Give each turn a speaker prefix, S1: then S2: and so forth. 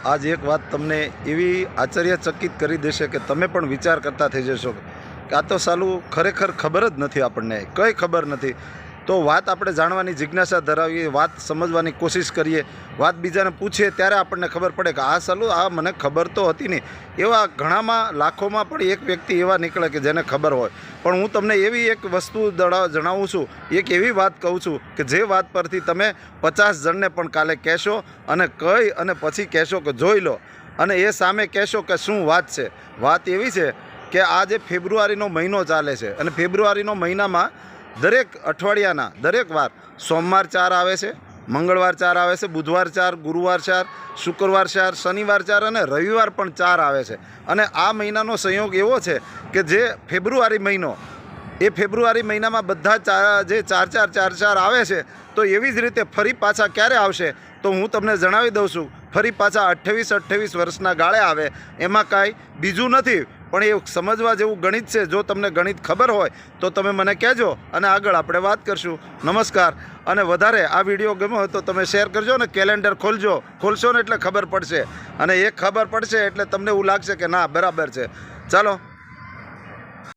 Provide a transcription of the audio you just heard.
S1: આજ એક વાત તમને એવી આશ્ચર્યચકિત કરી દેશે કે તમે પણ વિચાર કરતા થઈ જશો કે આ તો સાલું ખરેખર ખબર જ નથી, આપણને કંઈ ખબર નથી. તો વાત આપણે જાણવાની જિજ્ઞાસા ધરાવીએ, વાત સમજવાની કોશિશ કરીએ, વાત બીજાને પૂછીએ, ત્યારે આપણને ખબર પડે કે આ સાલું આ મને ખબર તો હતી નહીં. એવા ઘણામાં લાખોમાં પણ એક વ્યક્તિ એવા નીકળે કે જેને ખબર હોય. પણ હું તમને એવી એક વસ્તુ જણાવું છું, એક એવી વાત કહું છું કે જે વાત પરથી તમે 50 જણને પણ કાલે કહેશો અને કહી અને પછી કહેશો કે જોઈ લો, અને એ સામે કહેશો કે શું વાત છે. વાત એવી છે કે આ જે ફેબ્રુઆરીનો મહિનો ચાલે છે અને ફેબ્રુઆરીનો મહિનામાં દરેક અઠવાડિયાના દરેક વાર સોમવાર 4 આવે છે, મંગળવાર 4 આવે છે, બુધવાર 4, ગુરુવાર 4, શુક્રવાર 4, શનિવાર 4 અને રવિવાર પણ 4 આવે છે. અને આ મહિનાનો સંયોગ એવો છે કે જે ફેબ્રુઆરી મહિનો, એ ફેબ્રુઆરી મહિનામાં બધા જે 4 આવે છે, તો એવી જ રીતે ફરી પાછા ક્યારે આવશે તો હું તમને જણાવી દઉં છું. ફરી પાછા 28 વર્ષના ગાળે આવે. એમાં કાંઈ બીજું નથી પણ એ સમજવા જેવું ગણિત છે. જો તમને ગણિત ખબર હોય તો તમે મને કહેજો અને આગળ આપણે વાત કરશું. નમસ્કાર. અને વધારે આ વિડીયો ગમ્યો હોય તો તમે શેર કરજો અને કેલેન્ડર ખોલશો ને એટલે ખબર પડશે, અને એ ખબર પડશે એટલે તમને એવું લાગશે કે ના બરાબર છે. ચાલો.